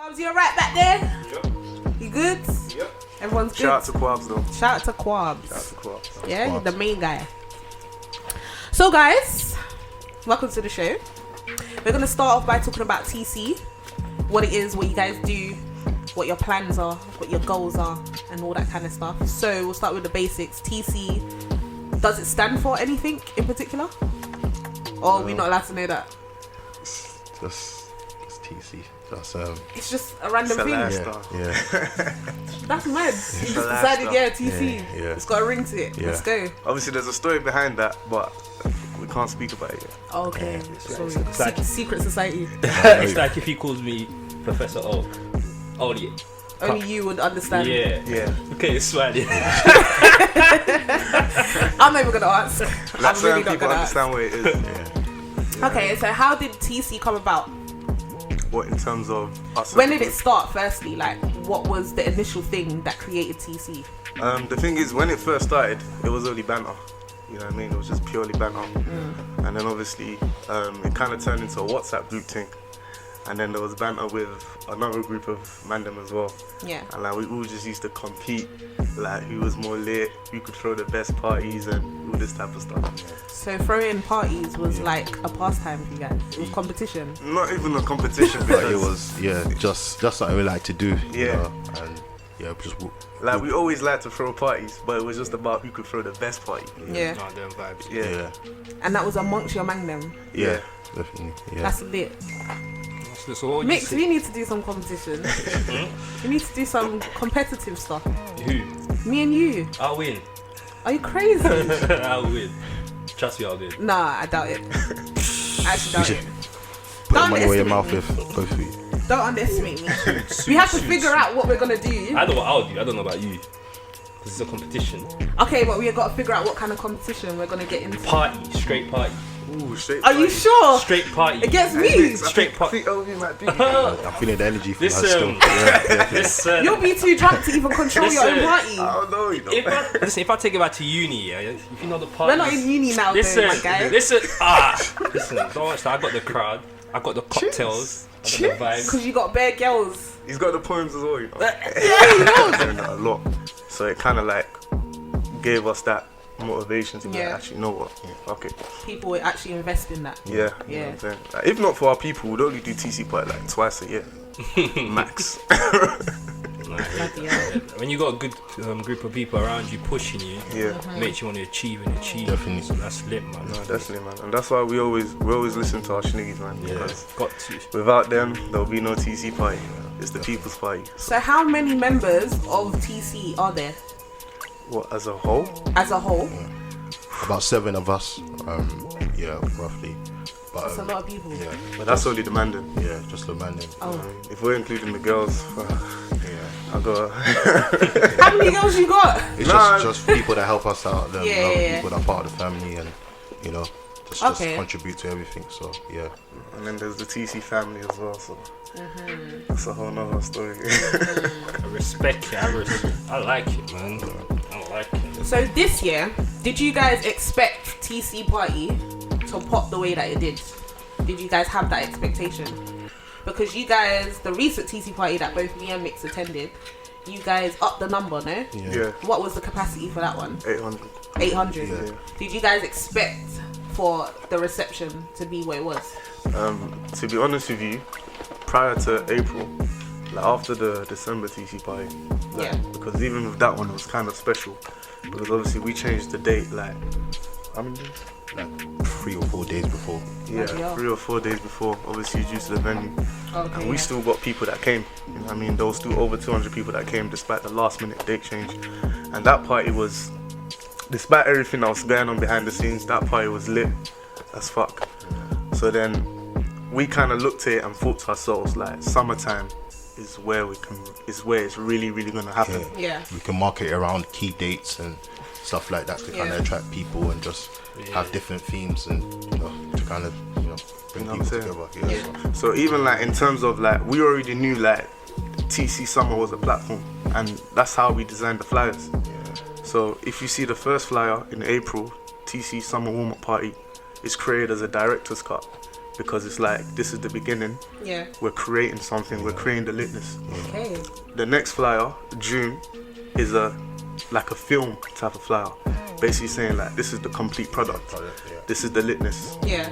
Quabs, you alright back there? Yep. You good? Yep. Everyone's good? Shout out to Quabs though. Shout out to Quabs. Shout out to Quabs. Yeah, Quabs. the main guy. So guys, welcome to the show. We're going to start off by talking about TC. What it is, what you guys do, what your plans are, what your goals are, and all that kind of stuff. So we'll start with the basics. TC, does it stand for anything in particular? Or are we not allowed to know that? Just TC. That's It's just a random It's a thing. lifestyle. yeah. That's mad. You just a decided, lifestyle. yeah, TC. Yeah. It's got a ring to it. Yeah. Let's go. Obviously, there's a story behind that, but we can't speak about it yet. Okay. Sorry. it's like- Secret society. It's like if he calls me Professor Oak. Only. Only you would understand. Yeah. Yeah. Okay, it's smiling. I'm not even gonna ask. Let I'm really certain not people gonna ask. understand what it is. Okay, so how did TC come about? What in terms of us? When did it start? Firstly, like, what was the initial thing that created TC? The thing is, when it first started, it was only banter. You know what I mean? It was just purely banter. And then obviously, it kind of turned into a WhatsApp group thing. And then there was banter with another group of mandem as well. Yeah. And like we all just used to compete, like who was more lit, who could throw the best parties, and all this type of stuff. So throwing parties was like a pastime for you guys. It was competition. Not even a competition, But it because was just something we like to do. You Yeah. know? And yeah, just like we always liked to throw parties, but it was just about who could throw the best party. Yeah. Nah, them vibes. Yeah. And that was amongst your mandem. Yeah. Definitely. Yeah. That's lit. So what would you Mix, say? we need to do some competition. We need to do some competitive stuff. Who? Me and you. I'll win. Are you crazy? I'll win. Trust me, I'll win. Nah, I doubt it. I actually doubt should it. Put Don't the money where your mouth underestimate is. Both of you. Don't underestimate me. We have to figure out what we're gonna do. I know what I'll do. I don't know about you. This is a competition. Okay, but we got to figure out what kind of competition we're gonna get into. Party. Straight party. Ooh, straight. Are you sure? Straight party. Against Hey, me? Mix, I Straight think- pot. I think Ovi might do. I'm feeling the energy from This, that still. Yeah. This, You'll be too drunk to even control your own Listen. party. I don't know, you know. if I take it back to uni, yeah, if you know the party. We're not in uni now, Listen, though, my guy. listen, listen. Don't watch that. I got the crowd. I got the cocktails. I got the vibes. Because you got bare girls. He's got the poems as well, you know. Yeah, you know. Doing that a lot, so it kind of like gave us that motivation to be like, Yeah. actually, you know what? Okay. People will actually invest in that. Yeah. You know Yeah. what I'm saying? Like, if not for our people, we'd only do TC party like twice a year, max. Bloody hell. When you got a good group of people around you pushing you, Yeah. makes you want to achieve and achieve. Definitely. So that's lit, man. No, definitely, man. And that's why we always listen to our shenigans, man. Yeah, Because got to. without them, there'll be no TC party. It's the people's party. So how many members of TC are there What, as a whole? as a whole? About 7 of us. Yeah, roughly. But That's a lot of people. yeah, But that's only the mandem. yeah, just the man. Oh. If we're including the girls, Yeah. I got. How many girls you got? It's Nah. just people that help us out, them Yeah, other yeah, yeah. people that are part of the family, and you know, just Okay. contribute to everything. So yeah, And then there's the TC family as well, so that's a whole nother story. I respect it. I like it, man. I like it. So this year, did you guys expect TC party to pop the way that it did? Did you guys have that expectation? Because you guys, the recent TC party that both me and Mix attended, you guys upped the number, no? Yeah, What was the capacity for that one? 800. 800. Yeah. Did you guys expect for the reception to be what it was? To be honest with you, prior to April, like after the December TC party, like, Yeah. because even with that one, it was kind of special. Because obviously we changed the date, like, how many days? like 3 or 4 days before. Yeah, Bloody hell. 3 or 4 days before, obviously due to the venue. Okay. And we still got people that came. You know what I mean, there was still over 200 people that came despite the last minute date change. And that party was, despite everything that was going on behind the scenes, that party was lit as fuck. So then we kind of looked at it and thought to ourselves, like, summertime is where it's really, really gonna happen. Yeah. We can market it around key dates and stuff like that to kind Yeah. of attract people and just have different themes and you know to kind of bring You know what people I'm together. Yeah. So even like in terms of like, we already knew like TC Summer was a platform, and that's how we designed the flyers. So if you see the first flyer in April, TC Summer Warm Up Party is created as a director's cut, because it's like this is the beginning. Yeah. We're creating something. We're creating the litness. Okay. The next flyer, June, is a film type of flyer, basically saying like this is the complete product. This is the litness. Yeah.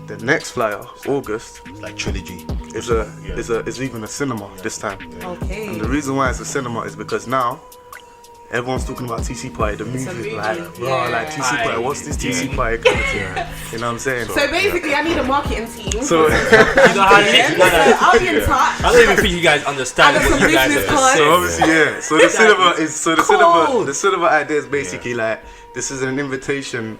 The next flyer, August, Like trilogy. is even a cinema this time. Okay. And the reason why it's a cinema is because now everyone's talking about TC Party, the movie. movie, Like, bro, yeah. like TC Party, what's this TC Party kind of thing? You know what I'm saying? So basically, I need a marketing team. So, You know how Yeah, lit that so I'll be in touch. I don't even think you guys understand I got what some you guys business are cards. so saying. obviously, yeah. So the cinema is Cool. the cinema idea is basically like this is an invitation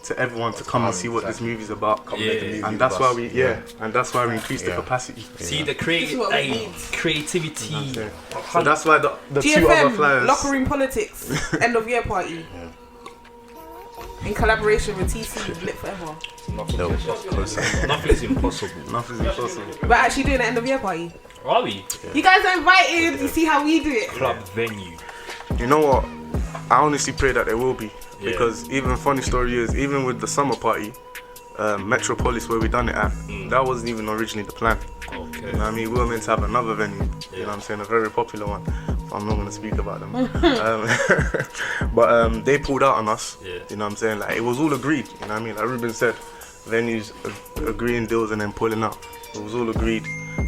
to everyone to come and see what this movie's about. Yeah. And that's why we and that's why we increase the capacity. See the This is what we need. creativity. Okay. So that's why the two other GFM, flyers. locker room politics, end of year party. In collaboration with TC, Lit Forever. No, Nothing's impossible. Nothing's impossible. We're actually doing an end of year party. Are we? You guys are invited. You see how we do it. Club venue. You know what? I honestly pray that there will be. Yeah. Because even funny story is, even with the summer party, Metropolis where we done it at, that wasn't even originally the plan. Okay. You know what I mean? We were meant to have another venue, you know what I'm saying, a very popular one. I'm not going to speak about them. But they pulled out on us, Yeah. you know what I'm saying? Like, it was all agreed, you know what I mean? Like Ruben said, venues agreeing deals and then pulling out. It was all agreed.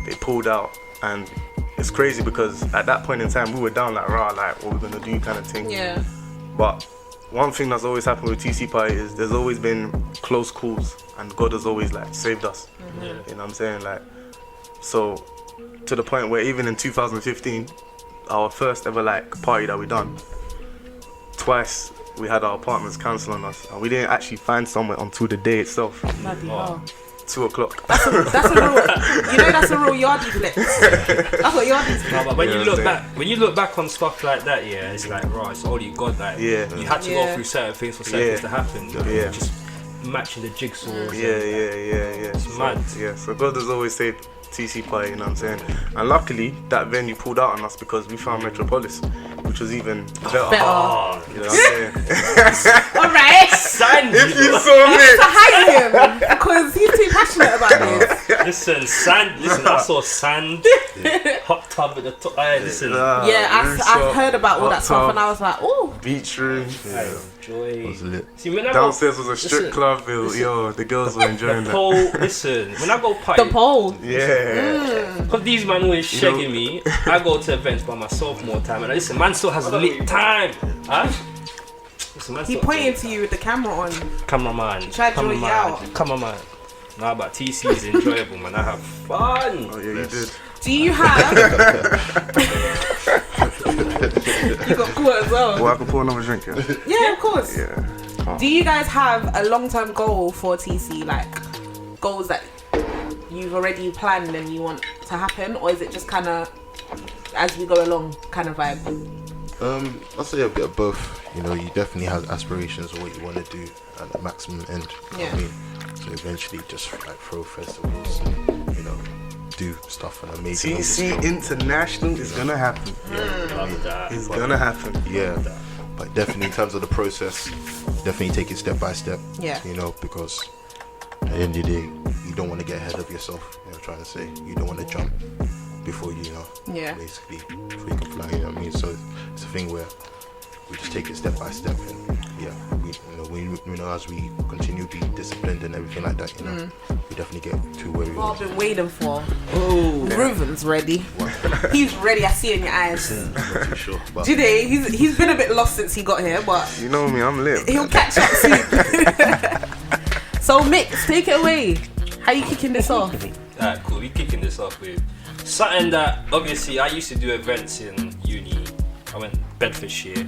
They pulled out, and it's crazy because at that point in time, we were down like, rah, like, what we're going to do kind of thing. Yeah. But one thing that's always happened with TC Party is there's always been close calls, and God has always like saved us. Yeah. You know what I'm saying? Like, so to the point where even in 2015, our first ever like party that we done, twice we had our apartments cancel on us, and we didn't actually find somewhere until the day itself, Bloody hell. 2 o'clock. That's a real, you know, that's a real yardie flex. That's what yardie's No, but when Yeah, you I'm look saying. back, on stuff like that, yeah, it's like, right, it's all you got. Like, Yeah. you had to go Yeah. through certain things for certain Yeah. things to happen. Yeah. Just matching the jigsaws. Yeah. It's mad. Yeah, so God has always saved TC Party, you know what I'm saying? And luckily, that venue pulled out on us because we found Metropolis, which was even better. better. Oh, You know what I'm saying? Alright. sand. If you You saw need me, to hire him because he's too passionate about this. Listen, sand. Listen, I saw sand. Hot tub at the top. Listen, Yeah, I've heard about all that stuff and I was like, oh. beach room. I enjoy. was lit. See, when I Downstairs was a strip listen, club. Yo, the girls were enjoying the that. pole. Listen, when I go party, The pole. Yeah. because these man always You know- shagging me, I go to events by myself more time. And listen, man still has lit time. Huh? Listen, man He still- pointed to you with the camera on. Cameraman. tried to draw you out. Cameraman. Nah, but TC is enjoyable, man. I have fun. Oh yeah, you did. Do you have? You got caught as well. Well, I can pour another drink. Yeah. Yeah, of course. Yeah. Do you guys have a long-term goal for TC, like goals that you've already planned and you want to happen, or is it just kind of as we go along kind of vibe? I'll say a bit of both. You know, you definitely have aspirations of what you want to do at the maximum end. You know what I mean? So eventually just like throw festivals and, you know, do stuff on a major TC scale. International is gonna happen. Love that. It's gonna happen. Yeah, but definitely in terms of the process, definitely take it step by step. Yeah. You know, because at the end of the day, you don't want to get ahead of yourself. You know what I'm trying to say? You don't want to jump before you know. Yeah. Basically, before you can fly. You know what I mean? So it's a thing where we just take it step by step, and yeah, we know as we continue to be disciplined and everything like that, you know, we definitely get to where we What want I've to been waiting for. Oh, Ruben's ready. He's ready. I see it in your eyes. I'm not too sure, but Today, he's been a bit lost since he got here, but You know me, I'm lit. he'll catch up soon. So Mix, take it away. How you kicking this off? Alright, cool. We kicking this off with something that obviously I used to do events in uni. I went Bedfordshire.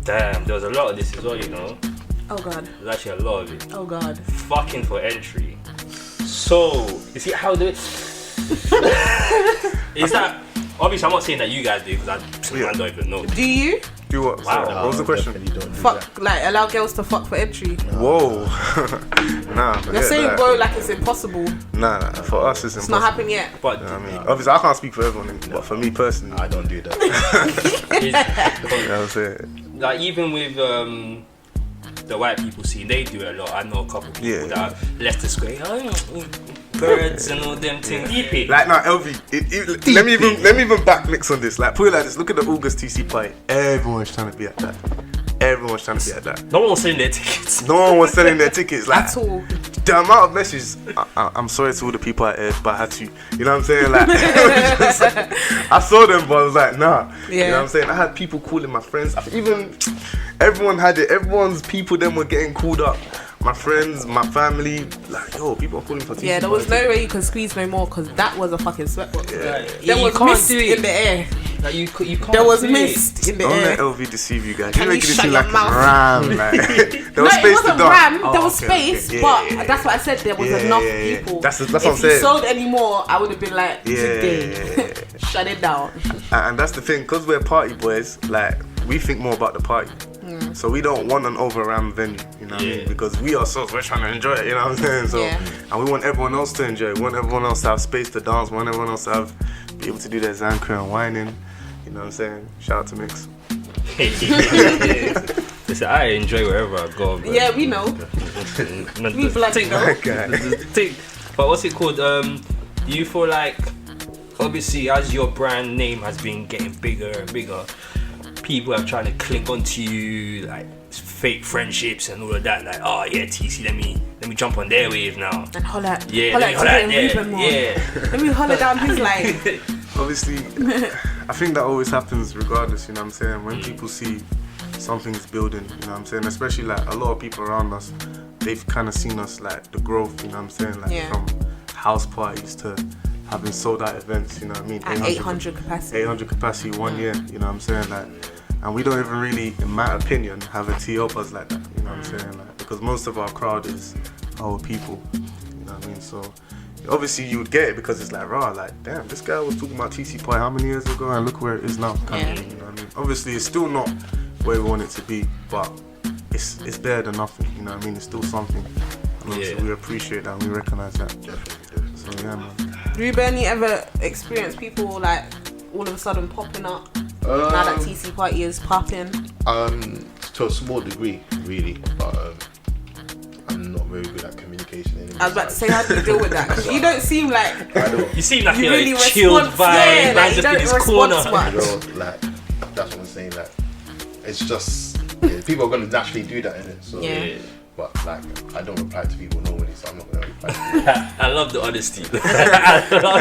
Damn, there was a lot of this as well, you know. Oh God. There's actually a lot of it. Oh God. Fucking for entry. So, you see how the is that obviously I'm not saying that you guys do because I don't even know. Do you Do what? Wow. Sorry, what was the question? definitely don't do fuck like allow girls to fuck for entry? Whoa. Nah, You're forget saying that. bro like it's impossible. Nah, for us it's It's impossible. not happened yet. But You know what I mean, obviously I can't speak for everyone, but for me personally, I don't do that. you know what I'm saying? like even with the white people scene, they do it a lot. I know a couple people Yeah. that have left the square. Birds and all them things. Deep it. Like now, LV. Let me even back Mix on this. Like put it like this. Look at the August TC party. Everyone's trying to be at that. Everyone's trying to be at that. No one was selling their tickets. No one was selling their tickets. Like At all. the amount of messages. I'm sorry to all the people out there, but I had to. You know what I'm saying? Like I saw them, but I was like, nah. Yeah. You know what I'm saying? I had people calling my friends. Even everyone had it. Everyone's people then were getting called up. My friends, my family, like yo, people are calling for TC. Yeah, there was party. no way you could squeeze no more because that was a fucking sweatbox. Yeah. There You was can't mist do it. in the air. Like you can't. There was do it. mist in the Don't air. let LV deceive you guys. Can You're you making it shut seem your like a mouth? ram. Like, there was No, space it to wasn't dance. ram. Oh, There was okay, space, okay. but Yeah. that's what I said. There was Yeah, enough yeah, yeah. people. That's what if I'm you saying. sold any more, I would have been like, Yeah, today, yeah, yeah. shut it down. And that's the thing, because we're party boys, like, we think more about the party. So we don't want an over-ram venue, you know what I mean? Because we ourselves, we're trying to enjoy it, you know what I'm saying? So, Yeah. and we want everyone else to enjoy it. We want everyone else to have space to dance. We want everyone else to be able to do their Zanka and whining. You know what I'm saying? Shout out to Mix. Listen, I enjoy wherever I go. But Yeah, we know. We bloody know. Okay. But what's it called? Do you feel like, obviously, as your brand name has been getting bigger and bigger, people are trying to cling onto you, like fake friendships and all of that. Like, oh yeah, TC, let me jump on their wave now. And holler, Yeah, holler, let me holler at Ruben them. more. Yeah. Let me holler down his line. Obviously, I think that always happens regardless, you know what I'm saying? When people see something's building, you know what I'm saying? Especially like a lot of people around us, they've kind of seen us like the growth, you know what I'm saying? Like Yeah. from house parties to having sold out events, you know what I mean? At 800 capacity. 800 capacity 1 year, you know what I'm saying? Like, and we don't even really, in my opinion, have a tee up us like that, you know what I'm saying? Like, because most of our crowd is our people, you know what I mean? So obviously you would get it because it's like raw, like damn, this guy was talking about TC Pie how many years ago and look where it is now, kind of thing, you know what I mean? Obviously it's still not where we want it to be, but it's better than nothing, you know what I mean? It's still something. And obviously we appreciate that and we recognise that. Definitely. So yeah, man. Ruben, you ever experienced people like all of a sudden popping up now that TC Party is popping? To a small degree, really, but I'm not very good at communication anymore. I was about to say, how do you deal with that? Because you don't seem like You seem like you you're really a chilled respond. vibe, Yeah, like man, you just in don't his respond corner. much. You know, like that's what I'm saying. Like it's just people are gonna naturally do that, innit? So, Yeah. but like I don't reply to people normally, so I'm not gonna reply to people. I love the honesty. You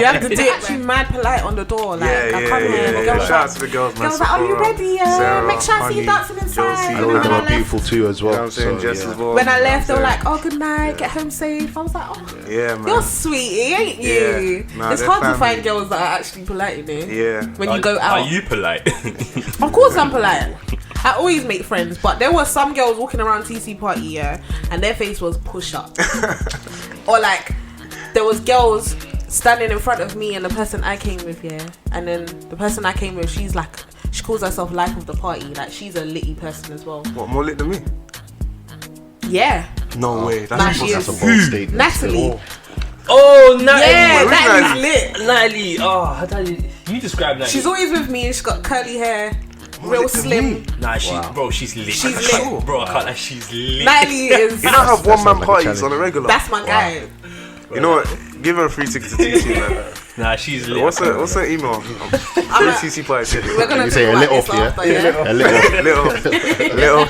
have to do it actually mad polite on the door. Like, I come here, the girls Shout out to the girls, man. girls like, are you Sephora, ready? Sarah, Make sure I see Honey, you dancing inside. Josie, I And know then them when I are left- beautiful too as You know well. what I'm saying? So, Jess yeah. as well. When I you know left, they what were I'm like, oh, good night, get home safe. I was like, oh, saying? Yeah, man. you're sweetie, ain't you? Yeah. Nah, It's they're hard to family. find girls that are actually polite, you know? Yeah. When you go out. Are you polite? Of course I'm polite. I always make friends, but there were some girls walking around TC Party, yeah, and their face was push up. Or like, there was girls standing in front of me and the person I came with, yeah, and then the person I came with, she's like, she calls herself life of the party, like she's a litty person as well. What, more lit than me? Yeah, No way. Nah, That's she That's a is. bold statement. Natalie. Oh, Natalie. Yeah, where's Natalie's lit. Natalie. Oh, you describe Natalie. She's always with me and she's got curly hair, More real lit than slim. me. Nah, bro, she's lit. She's I can't- lit. Bro, I can't like she's lit. Natalie is. You don't have That one man sounds like a parties challenge. on a regular. That's my guy. You know what? Give her a free ticket to TC, man. Nah, she's lit. What's her email? I'm Free a- TC party. We're gonna You talk say a about lit this off, yeah? after, yeah? A little. Little.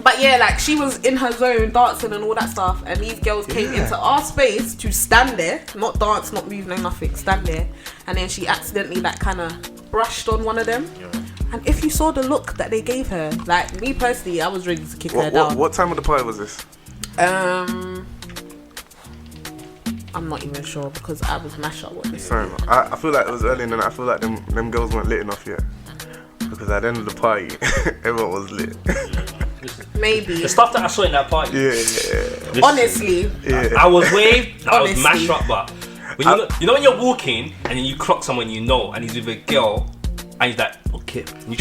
But yeah, like she was in her zone dancing and all that stuff, and these girls came into our space to stand there, not dance, not move, no nothing, stand there, and then she accidentally like kind of brushed on one of them. And if you saw the look that they gave her, like me personally, I was ready to kick her down. What time of the party was this? I'm not even sure because I was mashed up with this. Sorry, man. I feel like it was early and then I feel like them girls weren't lit enough yet. Because at the end of the party, everyone was lit. Maybe. The stuff that I saw in that party. Yeah. Honestly, I was waved, I was Honestly. mashed up, but when you know when you're walking and then you clock someone you know and he's with a girl and he's like, okay. You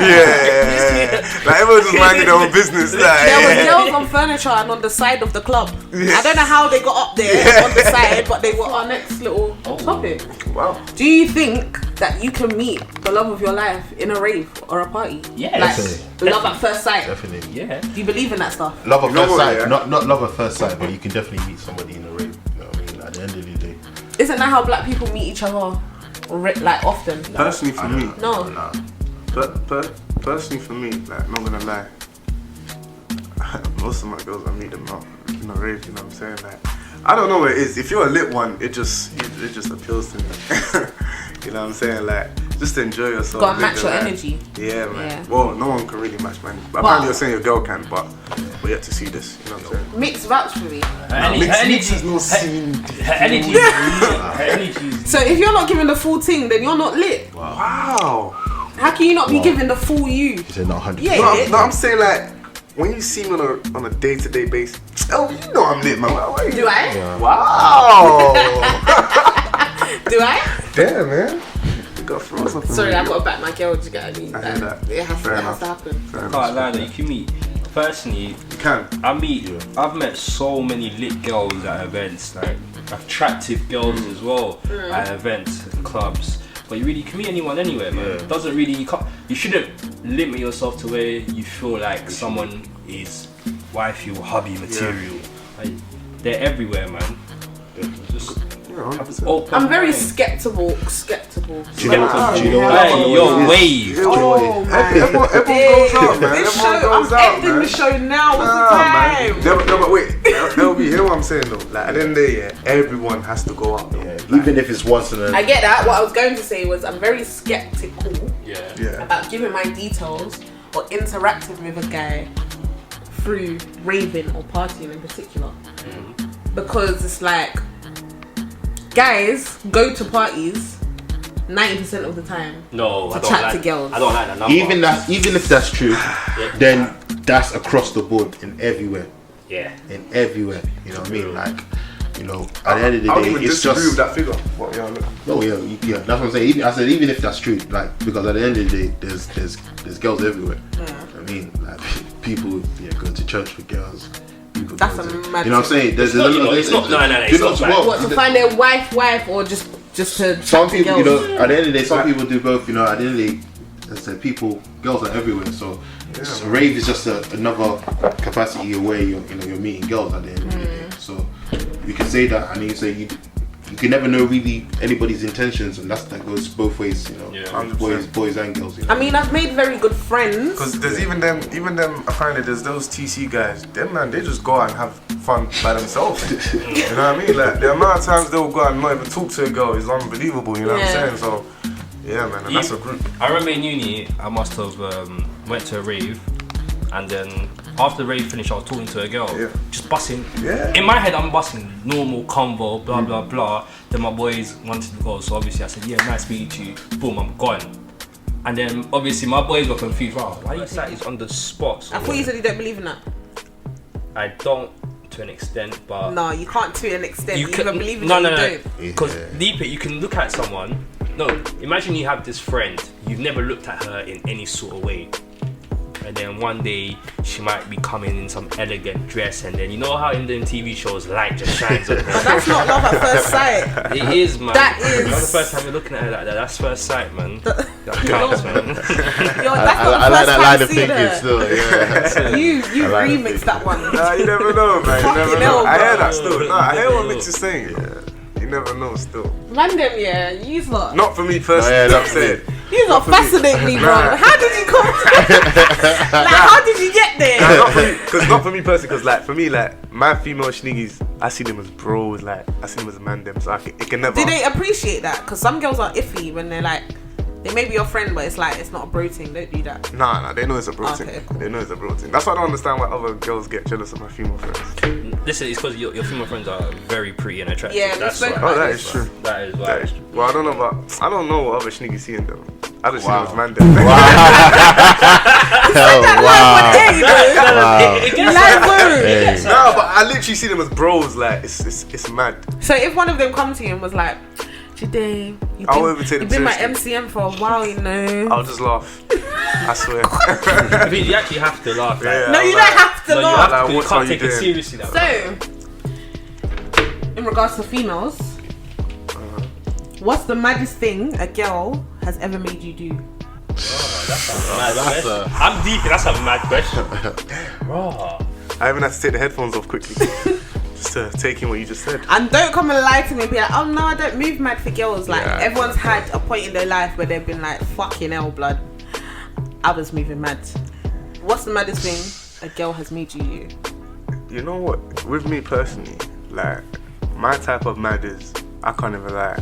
Yeah. Like everyone just minding their own business. Like, there was girls on furniture and on the side of the club. I don't know how they got up there on the side, but they were our next little topic. Wow. Do you think that you can meet the love of your life in a rave or a party? Yeah. Like Definitely. love at first sight. Definitely. Yeah. Do you believe in that stuff? Love at You know first what, sight, yeah? not love at first sight, but you can definitely meet somebody in a rave. You know what I mean? At the end of the day. Isn't that how black people meet each other like often? Personally for me, No. Nah. personally for me, like, not gonna lie, most of my girls I meet them out in a rave. You know what I'm saying? Like, I don't know what it is. If you're a lit one, it just appeals to me. You know what I'm saying? Like, just enjoy yourself. Gotta live match your your life. energy. Yeah, man. Yeah. Well, no one can really match mine. But apparently you're saying your girl can, but we're yet to see this. You know what I'm saying? Mix vouch for me. Her energy is not seen. Her energy. Her energy. So if you're not giving the full thing, then you're not lit. Wow. How can you not be giving the full you? He said not 100%. Yeah. No, I'm saying, like, when you see me on a day-to-day basis, oh, you know I'm lit, man. Why Do I? Yeah. Wow. Do I? Damn, man. You got froze up. Sorry, I gotta back my girl. Do you get what I mean? I hear that. It has Fair to enough. happen. Fair Can't enough. lie, that you can meet. Personally, You can. I've met so many lit girls at events, like attractive girls as well at events and clubs. But you can meet anyone anywhere, man. Yeah. Doesn't really, you shouldn't limit yourself to where you feel like someone is wifey or hubby material. Like, they're everywhere, man. Just Yeah, 100%. open I'm very mind. skeptical. Do you know what? Hey, yo, wave. Oh man. Everyone goes out, man. This Everyone show, goes I'm out, ending man. the show now. What's Nah, the man. time? No, but wait. LB, hear what I'm saying though. Like, at the end of the day, yeah, everyone has to go out. Though. Yeah, even if it's once in a. I get that. What I was going to say was I'm very skeptical Yeah. about giving my details or interacting with a guy through raving or partying in particular. Because it's like guys go to parties 90% of the time. No, To I don't chat like to girls. I don't like that number. Even if that's true, then that's across the board in everywhere. Yeah. In everywhere. You know what I mean? Like, you know, at the end of the I don't day, even it's disagree with just. that figure. But yeah, look. Oh yeah, that's what I'm saying. Even, I said even if that's true, like, because at the end of the day, there's girls everywhere. I mean, like, people go to church with girls. People That's go a to, mad you know what I'm saying? There's not, a you know, lot. it's not- no, it's not bad. well, What, to find their wife or just to some chat to people, girls? you know, at the end of the day, some people do both. You know, at the end of the day, as I said, girls are everywhere. So rave is just another capacity where you're meeting girls at the end of the day. So you can say that, and you say you can never know really anybody's intentions, and that goes both ways. You know, Yeah. boys and girls. You know? I mean, I've made very good friends. Because there's even them, apparently there's those TC guys, them man, they just go out and have fun by themselves. You know what I mean? Like, the amount of times they'll go out and not even talk to a girl is unbelievable, you know what I'm Yeah. saying? So, yeah, man, and that's a group. I remember in uni, I must have went to a rave, and then after the rave finished, I was talking to a girl, Yeah. just bussing. Yeah. In my head, I'm bussing normal convo, blah blah blah. Then my boys wanted to go, so obviously I said, "Yeah, nice meeting you." Boom, I'm gone. And then obviously my boys were confused. Wow, why you say it's on the spot? So I thought you said you don't believe in that. I don't, to an extent, but No, you can't to an extent. You can- either believe in no, it or no, you no. don't. Because deep it, you can look at someone. No, imagine you have this friend. You've never looked at her in any sort of way, and then one day she might be coming in some elegant dress, and then you know how in them TV shows light just shines on But her. that's not love at first sight. It is, man. That That's the is- first time you're looking at her like that. That's first sight, man. That counts, man. Yo, that's I not the like first that time line of seeing thinking her. still. Yeah. You I like the remixed that one. Nah, you never know, man. You Fucking never hell, know. I hear bro. that still. Nah, I hear what Mitch is saying. You never know still. Random, yeah. You lot. Not for me personally, yeah, I'm that's saying. You lot for me. fascinate me, bro. Nah. How did you come? Like, how did you get there? Nah, not for me personally, because like for me, like my female shniggies, I see them as bros, like I see them as man them, so it can never. Do they appreciate that? Because some girls are iffy when they're like, they may be your friend, but it's like it's not a bro thing. Don't do that. Nah, they know it's a bro Okay, thing. cool. They know it's a bro thing. That's why I don't understand why other girls get jealous of my female friends. Listen, it's because your female friends are very pretty and attractive. Yeah, that's we spoke why. Oh, about that this. is true. That is why. That is true. Well, I don't know what other shniggies see in them. I just see them as Wow. man them. Wow. Hey, bro. Wow. It gets Like, like- bro. Hey. No, but I literally see them as bros. Like it's mad. So if one of them come to you and was like, "Today, I won't even take you've them been my seriously. MCM for a while, you know." I'll just laugh. I swear. I mean, you actually have to laugh. Like, Yeah. No, you like- don't have to no, you laugh. have to. You What can't are you take it doing? seriously. That way. So, in regards to females, what's the maddest thing a girl has ever made you do? I'm deep. That's a mad question. Bro. I even had to take the headphones off quickly. Just taking what you just said. And don't come and lie to me and be like, oh no, I don't move mad for girls. Like, Yeah. everyone's had a point in their life where they've been like, fucking hell, blood. I was moving mad. What's the maddest thing a girl has made you do? You know what? With me personally, like, my type of mad is, I can't even lie.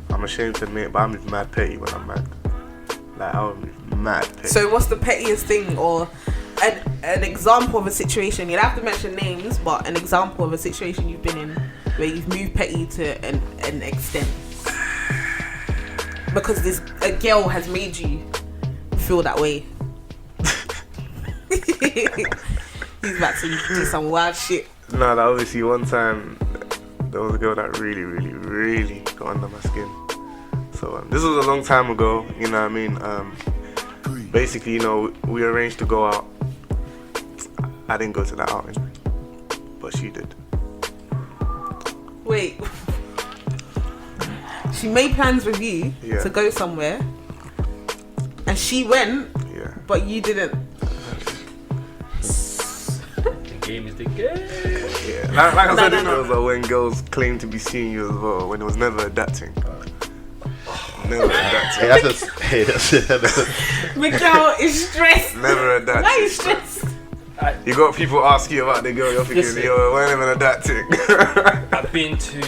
I'm ashamed to admit, but I'm mad petty when I'm mad. Like, I'm mad petty. So what's the pettiest thing, or an example of a situation? You don't have to mention names, but an example of a situation you've been in where you've moved petty to an extent. Because a girl has made you feel that way. He's about to do some wild shit. No, like, obviously one time there was a girl that really, really, really got under my skin. So this was a long time ago, you know what I mean? Basically, you know, we arranged to go out. I didn't go to that outing, but she did. Wait. She made plans with you Yeah. to go somewhere, and she went, Yeah. but you didn't. The game is the game. Yeah. Like I said, No. it was when girls claim to be seeing you as well, when it was never adapting. Never adapting. Hey, that's it. Miguel is stressed. Never adapting. Why are you stressed? You got people ask you about the girl, you're thinking, Listen. yo, we're never adapting. I've been to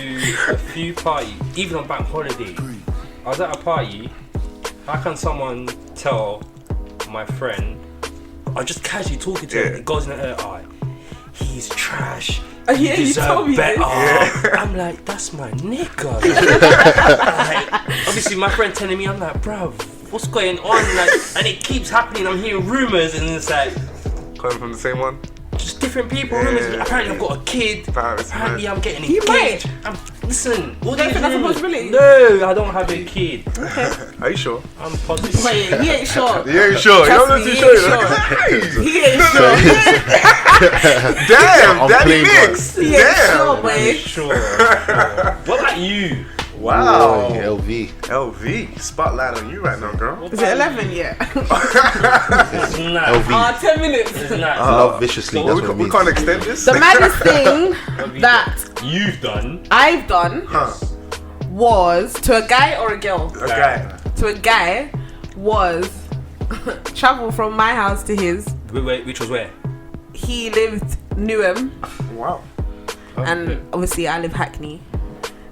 a few parties, even on bank holiday. I was at a party. How can someone tell my friend, I'm just casually talking to him, Yeah. it goes in her eye, he's trash. Oh, yeah, you deserve told me better. this. I'm like, that's my nigga. Like, obviously, my friend telling me, I'm like, bruv, what's going on? Like, and it keeps happening. I'm hearing rumors, and it's like, Coming from the same one? just different people. Yeah. Rumors. Apparently, I've got a kid. That's Apparently, mad. I'm getting You engaged. Listen, all don't these think that's a rumors- possibility? No, I don't have a kid. Are you sure? I'm positive. Wait, he ain't sure. You ain't sure. Trust You're me, not too he sure. ain't He ain't sure. Damn, I'm Daddy playing Mix. He ain't sure, Damn. boy. Sure. What about you? Wow. LV. LV. Spotlight on you right now, girl. Is it 11 yet? It's not. LV. 10 minutes. It's not. Love viciously. That's what it We means. can't extend this. The maddest thing What have you that done? You've done. I've done Huh. was to a guy or a girl. A guy. To a guy was travel from my house to his. Wait, which was where? He lived Newham, Wow. and obviously I live Hackney.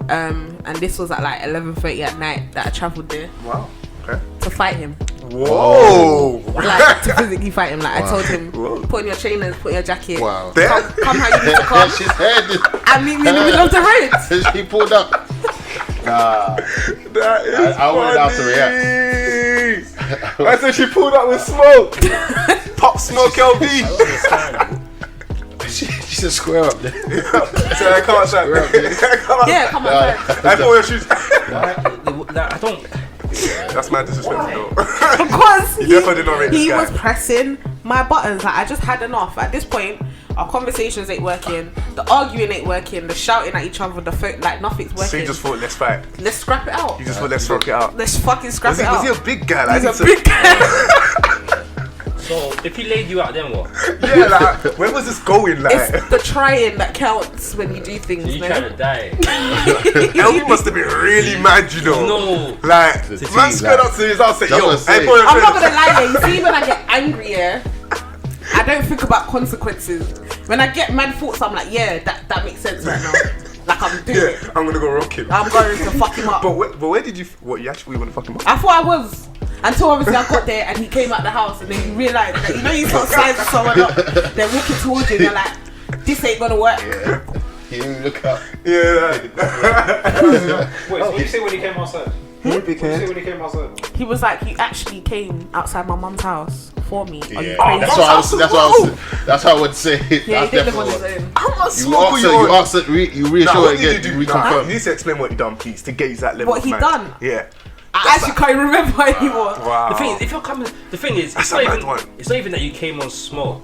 And this was at like 11:30 at night that I travelled there Wow. Okay. to fight him. Whoa. Like to physically fight him. Like I told him, Whoa. put on your trainers, put on your jacket. Wow. Come how you need to come She's headed. and meet me in the middle of the road. She pulled up. Nah. That is I wanted how to react. I said she pulled up with smoke. Pop Smoke LV. She said square up there. So I can't shout. Come on. Yeah, come on. man. I thought your shoes. I don't. That's mad disrespectful. Because You definitely did not rate this he guy. was pressing my buttons. Like I just had enough. At this point, our conversations ain't working. The arguing ain't working. The shouting at each other. The phone, like nothing's working. So you just thought, let's fight. Let's scrap it out. You just thought, let's rock it out. Let's fucking scrap Was it out. he a big guy? Like, He's a big guy. So if he laid you out, then what? Yeah, like, where was this going? Like, It's the trying that counts when you do things, You man. trying to die? LV must have been really mad, you know. No. Like, The man tease, squared like, up to his house and said, that's yo, what I'm saying. put your I'm not friend- gonna lie, yeah. You see, when I get angry, yeah, I don't think about consequences. When I get mad thoughts, I'm like, yeah, that makes sense right now. Like I'm doing it. Yeah, I'm gonna go rock him. I'm going to fuck him up. But where did you? What, you actually want to fuck him up? I thought I was. Until obviously I got there and he came out the house and then you realise that, you know, you saw signs of someone up, they're walking towards you and you're like, this ain't gonna work. Yeah. He didn't look up. Yeah. Wait, so what did you say when he came outside? What did you say when he came outside? He was like, you actually came outside my mum's house for me. Are you Yeah. crazy? That's what I would say. Yeah, That's he did live on his definitely own. How much what- smoke You asked it, you reassure Nah, what did again, you do? you Nah, reconfirm. you need to explain what you done, please, to get you to that level. What of he man. done? Yeah. I actually can't remember anymore. Wow. The thing is, if you're coming, the thing is, That's it's a not mad even. one. It's not even that you came on small.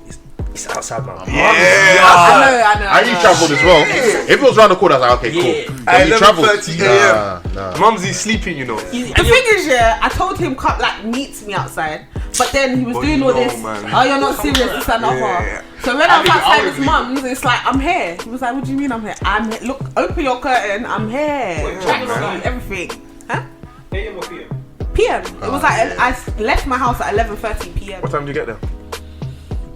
It's outside my mum. I know. I used travelled as well. If it was round the corner, I was like, okay, Yeah. cool. But you travelled. 11:30 a.m. Nah. Mumsy's sleeping, you know. The thing is, yeah, I told him come like meet me outside, but then he was But doing you all know, this. man. Oh, you're not serious, this and that. Yeah. So when I'm I outside was his mum's, it's like I'm here. He was like, "What do you mean I'm here? I'm here. Look, open your curtain. I'm here. Wait, Tracksuit, man. everything." Huh? AM or PM? PM. It was like I left my house at 11:30 PM. What time did you get there?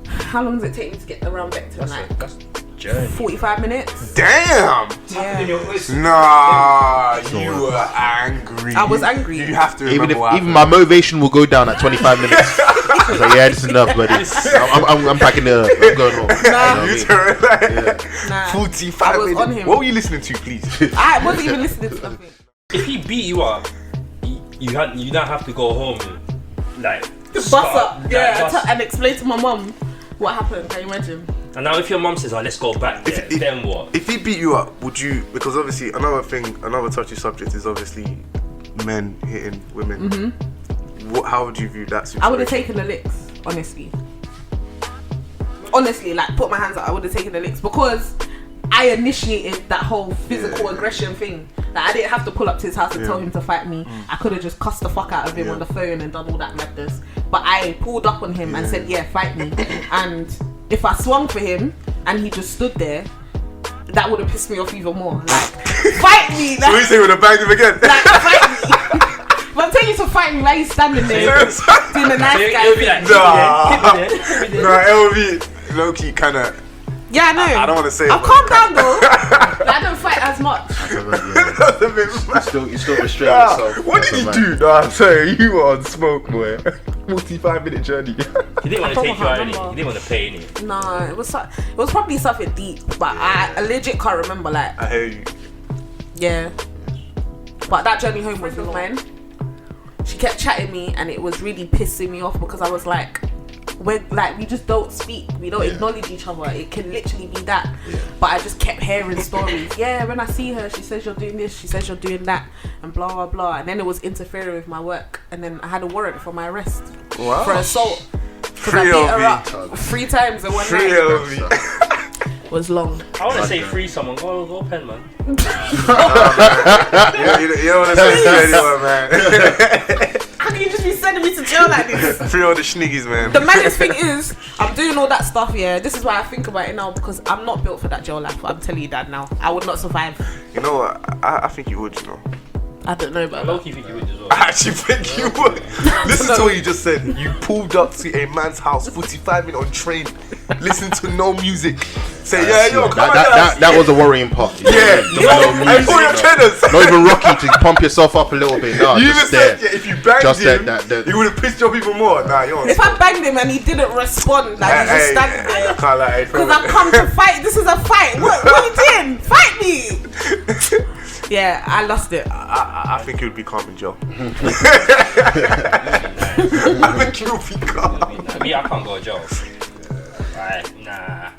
How long does it take me to get around back to like That's journey. 45 minutes? Damn! Yeah. In your voice. Nah, you were angry. I was angry. You have to Even remember if what even happened. my motivation will go down at 25 minutes. I was like, yeah, this is enough, buddy. I'm packing it up. I'm going home. Nah. You know what I You mean? turn like Nah. 45 I was minutes. on him. What were you listening to, please? I wasn't even listening to something. If he beat you up, you don't have to go home and like Bust start- up, like, yeah, bust- and explain to my mum what happened. Can you imagine? And now if your mum says, "Oh, let's go back there," If- then what? If he beat you up, would you? Because obviously, another touchy subject is obviously men hitting women. How would you view that situation? I would have taken the licks, honestly. Honestly, like put my hands up, I would have taken the licks because I initiated that whole physical aggression thing. Like I didn't have to pull up to his house and tell him to fight me. I could have just cussed the fuck out of him on the phone and done all that madness. But I pulled up on him and said, "Yeah, fight me." And if I swung for him and he just stood there, that would have pissed me off even more. Like, fight me! So you say would have banged him again? Like, fight me! But I'm telling you to fight me, why are you standing there doing the nice guy It'll be thing? like, Nah. hit me there. Nah, LV, low-key kind of. Yeah, I know. I don't want to say it. I've but calmed down though. Like, I don't fight as much. that's a bit mad. You still restrain Ah, yourself. what did you do? No, I'm sorry, you were on smoke, boy. 45-minute journey. He didn't want to I take you out. remember. He didn't want to pay any. No, it was probably something deep, but I legit can't remember. Like, I hear you. yeah. But that journey home was mine. She kept chatting me, and it was really pissing me off because I was like, we just don't speak, we don't acknowledge each other. It can literally be that. But I just kept hearing stories. Yeah, when I see her, she says you're doing this, she says you're doing that, and blah blah blah. And then it was interfering with my work, and then I had a warrant for my arrest for assault because I Free beat her LV. up 3 times in one Free night. LV. It was long. I want to say free someone. Go pen, man. You don't want to say it to anyone, man. How can you just be sending me to jail like this? Free all the schniggies, man. The maddest thing is, I'm doing all that stuff, yeah. This is why I think about it now because I'm not built for that jail life. I'm telling you that now. I would not survive. You know what? I think you would, you know. I don't know about I that. low-key think you would as well. I actually think you would. Listen to what you just said. You pulled up to a man's house 45 minutes on train, listen to no music. Say, yeah, yo, come on. That was a worrying part. Yeah, I pull your trainers. Not even Rocky to pump yourself up a little bit. No, You even just said, there. yeah, if you banged Just him, that. he would have pissed you off even more. Nah, you're on. If I banged him and he didn't respond, like he's just standing I there. can't lie. Because I've come to fight. This is a fight. What are you doing? Fight me. Yeah, I lost it. I think you'd be calm in jail. I think you'll be calm. Me, I can't go to jail. Right, nah.